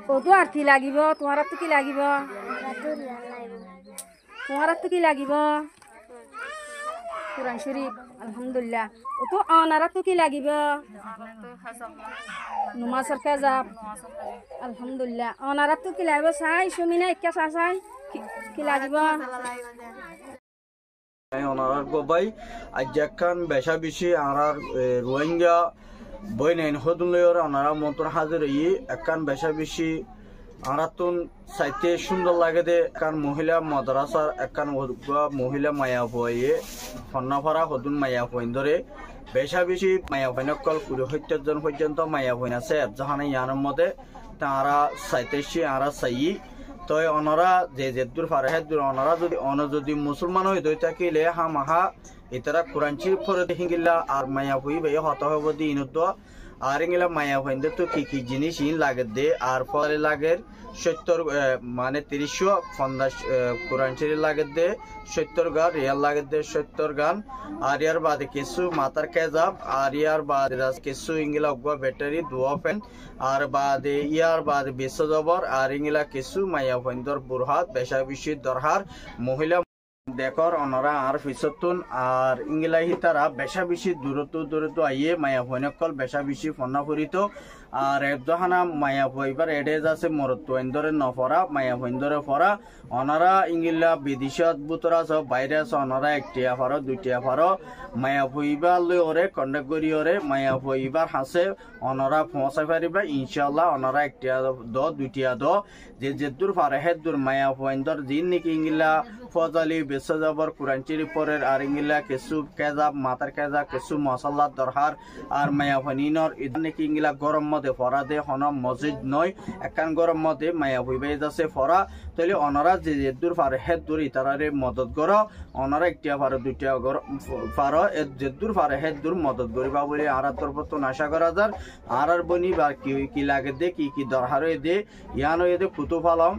কতো আর কি লাগিব তোমার তো কি লাগিব তোমার তো কি লাগিব কুরআন শরীফ আলহামদুলিল্লাহ ও তো আনারা তো কি লাগিব নমাজের কাজাব আলহামদুলিল্লাহ আনারা তো কি লাগিব চাই সুমিনা একা চাই কি লাগিব ওনার গোবাই আজ্জাকান বেশা বেশি আনার রোহিঙ্গা বই নেন হদুলয়র ওনারা মন্ত্র হাজির ই একান বেশা বেশি আনাতুন সাইতে সুন্দর লাগে দে একান মহিলা মাদ্রাসার একান মহিলা মায়া বয়ে ফন্নাফারা হদুন মায়া বইন ধরে বেশা বেশি মায়া বইনকল 70 জন পর্যন্ত মায়া বইন আছে জাহানে ইয়ানের মধ্যে তারা সাইতেছি আরা সাই তো ওনারা যে দূর ফারহেদ দূর ওনারা যদি মুসলমান হয়ে দই থাকিলে হামাহা ইতারা কোরআন শরীফ পড়ে হিঙ্গিলা আর মায়া হই ভাই হত হব দিন তো আর ইঙ্গিলা মায়া হইন্দে তো কি জিনিস ইন লাগে দে আর পরে লাগে 70 মানে 350 কোরআন শরীফ লাগে দে 70 গান রিয়াল লাগে দে 70 গান আর ইয়ার বাদে কিছু মাতার কেজাব আর ইয়ার বাদে কিছু ইঙ্গিলা অগবা ব্যাটারি দুয়া ফ্যান আর বাদে ইয়ার বাদে বিশ্ব জবর আর ইঙ্গিলা কিছু মায়া হইন্দর বুরহাত বেশা বেশি দরহার মহিলা দেখর অনরা আর ফিসতুন আর ইংলাহি তারা বেশা বেশি দূরত্ব আইয়ে মায়া ভৈনকল বেশা বেশি ফন্না ফুরিত আর একদহানা মায়া ভইবার এডেজ আছে মরত্ব ইন্দরে নফরা মায়া ভইন্দরে ফরা অনারা ইংলা বিদেশত বুতরা সব বাইরে আছে অনারা একটিয়া ফারো দুইটিয়া ফারো মায়া ভইবার লই ওরে কন্ডাক্ট করি ওরে মায়া ভইবার হাসে অনারা পৌঁছাই পারিবা ইনশাআল্লাহ অনারা একটিয়া দুইটিয়া যে দূর ফারে হে দূর মায়া ভইন্দর দিন নাকি ইংলা ফজালি বেসজাবর কুরআন শরীফের আর ইংলা কিছু কেজাব মাতার কেজা কিছু মশলা দরহার আর মায়া ভনিনর ইদান নাকি ইংলা গরম মধ্যে ফরা দে হন মসজিদ নয় একান গরম মধ্যে মায়া ভইবাই যাচ্ছে ফরা তাহলে অনারা যে দূর ফারে হে দূর ইতারারে মদত কর অনারা একটিয়া ফারো দুইটিয়া ফারো যে দূর ফারে হে দূর মদত করিবা বলে আর তরফত আশা করা যার আর বনি বা কি লাগে দে কি দরহার দে ইয়ানো এদে ফুটু ফালাম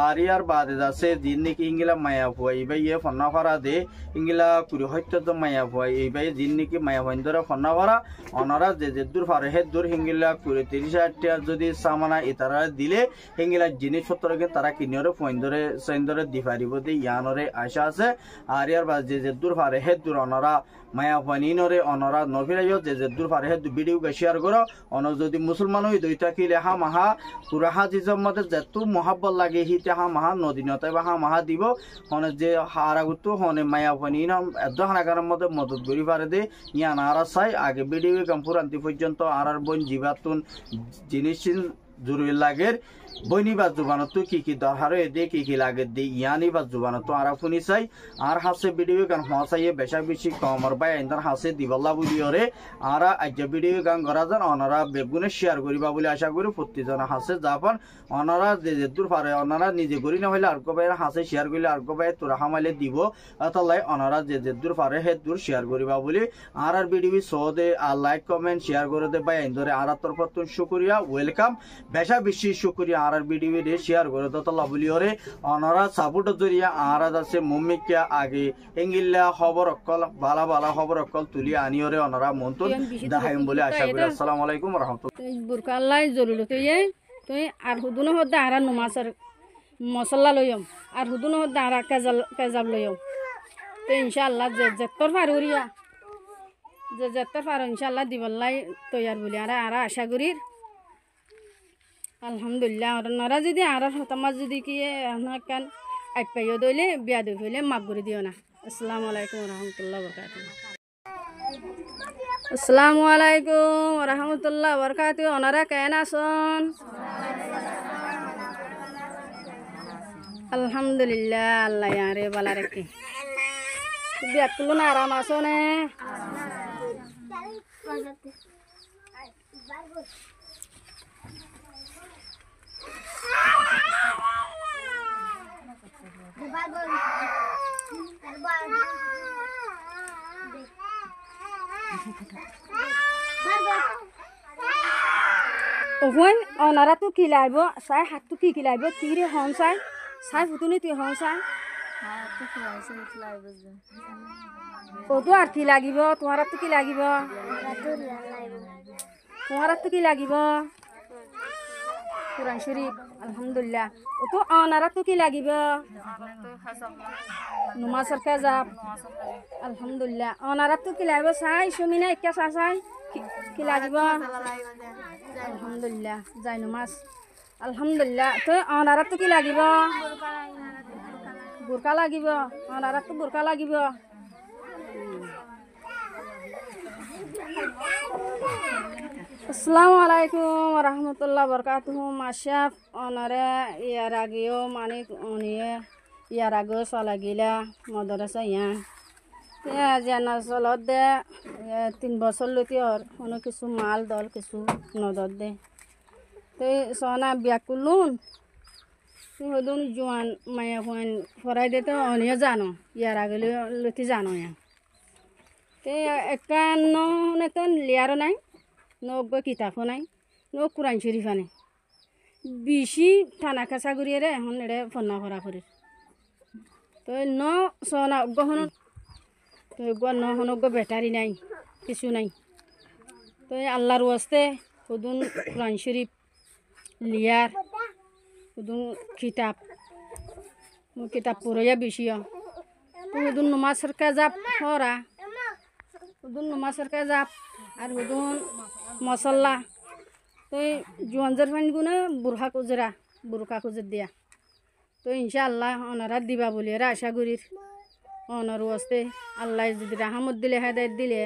আর ইয়ার বাদে যাচ্ছে দিন নাকি ইংলা মায়া ভুয়াই ইয়ে ফন্না ফারা দে ইংলা কুড়ি হত্য মায়া ভুয়াই এইবাই দিন নাকি মায়া ভইন্দরে ফন্না ফারা অনারা যে দূর ফারে হে দূর হিঙ্গিলা 30-60 যদি সামানা ইতারা দিলে হিঙ্গিলা জিনিসপত্রকে তারা কিনিয়রে ফইন্দরে সইন্দরে দি পারিব দে ইয়ানরে আশা আছে আর ইয়ার বাদে যে দূর ফারে হে দূর অনারা মায়া ফানিনরে অনরা নফিরাইও যে দূর ফারে হে ভিডিও শেয়ার করো অন যদি মুসলমান হই দই থাকিলে হা মাহা পুরা হাজিজম মধ্যে যেতু মহাব্বত লাগে হিতে হা মাহা নদীনতে বা হা মাহা দিব হনে যে হারাগুতো হনে মায়া ফানিন এদহানাগার মধ্যে মদত করি পারে দে ইয়ান আর চাই আগে ভিডিও কামপুর আনতি পর্যন্ত আর বন জীবাতুন জিনিস জরুরি লাগে বইনি বা জুবানত কি দরকার দে কি লাগে দে ইয়ানি বা জুবানত আর ফুনি চাই আর হাসে ভিডিও গান হসাইয়ে বেশা বেশি কমর বাই আইন্দার হাসে দিবাল্লা বুলিওরে আর আজ ভিডিও গান করা যান অনারা বেগুনে শেয়ার করিবা বলে আশা করি প্রতিজন হাসে যাপান অনারা যে দূর পারে অনারা নিজে করি না হইলে আর কবাই হাসে শেয়ার করলে আর কবাই তোরা হামাইলে দিব তাহলে অনারা যে দূর পারে হে দূর শেয়ার করিবা বলে আর ভিডিও সদে আর লাইক কমেন্ট শেয়ার করে দে বাই আইন্দরে আর তরফত শুকরিয়া ওয়েলকাম বেশা বেশি শুকরিয়া আর ভিডিও শেয়ার করে দতলা বলিওরে অনারা সাপোর্ট জরিয়া আর আছে মুমিকিয়া আগে ইংলিলা খবর অকল ভালা ভালা খবর অকল তুলি আনিওরে অনারা মন্তন দাহাইম বলে আশা করি আসসালামু আলাইকুম ওয়া রাহমাতুল্লাহ বুরকা আল্লাহ জরুরত তুই আর হুদুন হদ্দা আর নমাজের মশলা লইম আর হুদুন হদ্দা আর কাজাব লইম তো ইনশাআল্লাহ যে যেতর ফারুরিয়া যে যেতর ফারু ইনশাআল্লাহ দিবল্লাই তৈয়ার বলি আর আশা করি আলহামদুলিল্লাহ ওনারা যদি আর হতামাজ যদি কি কান আইপাইও দইলে বিয়া দই হইলে মাফ করে দিও না আসসালামু আলাইকুম রহমতুল্লাহ বরকাতুহ আসসালামু আলাইকুম রহমতুল্লাহ বরকাতুহ ওনারা কেন আসন আলহামদুলিল্লাহ আল্লাহ ইয়ারে বালা রাখি বিয়া কুলো না আরাম আসনে ওহন অনারা তো কি লাইব চাই হাত তো কি লাইব কি রে হন চাই চাই ফুটুনি তুই হন চাই ও তো আর কি লাগিব তোমার তো কি লাগিব তোমার তো কি লাগিব কোরআন শরীফ আলহামদুলিল্লাহ ও তো অনারা তো কি লাগিব নমাজের কাজাব আলহামদুলিল্লাহ অনারা তো কি লাগিব চাই সুমিনা একা চাই কি লাগিব আলহামদুলিল্লাহ যাই নমাজ আলহামদুলিল্লাহ তো অনারা তো কি লাগিব বুরকা লাগিব অনারা তো বুরকা লাগিব আসসালামু আলাইকুম রহমতুল্লাহ বরকাতুহু মাশাফ অনারে ইয়ার আগেও মানে উনিয়ে ইয়ার আগেও চলা গিলা মদরসা ইয়ান জানা চলত দে 3 বছর লতি আর কোনো কিছু মাল দল কিছু নদর দে তো সোনা বিয়া করলুন হলুন জোয়ান মায়া হুয়ান ফরাই দে তো অনিয়ে জানো ইয়ার আগে লতি জানো ইয়া তো একান্ন তো লিয়ারও নাই নব্বই কিতাবও নাই ন কোরআন শরীফ আনে বেশি থানা কাছা করিয়ে রে এখন এড়ে ফন্না ভরা করে তো ন সনা গহন তো ন হনগ ব্যাটারি নাই কিছু নাই তো আল্লাহর ওয়াস্তে হুদুন কোরআন শরীফ লিয়ার হুদুন কিতাব পড়াইয়া বেশি তো হুদুন নমাজের কাজাব হরা হুদুন নমাজের কাজাব আর হুদুন মশলা তো জোয়ানজার ফাইন গুনে বুরকা খুঁজে দিয়া তো ইনশাআল্লাহ ওনারা দিবা বলি আশা করির ওনার ওয়াস্তে আল্লাহ যদি রাহামত দিলে হেদায়ত দিলে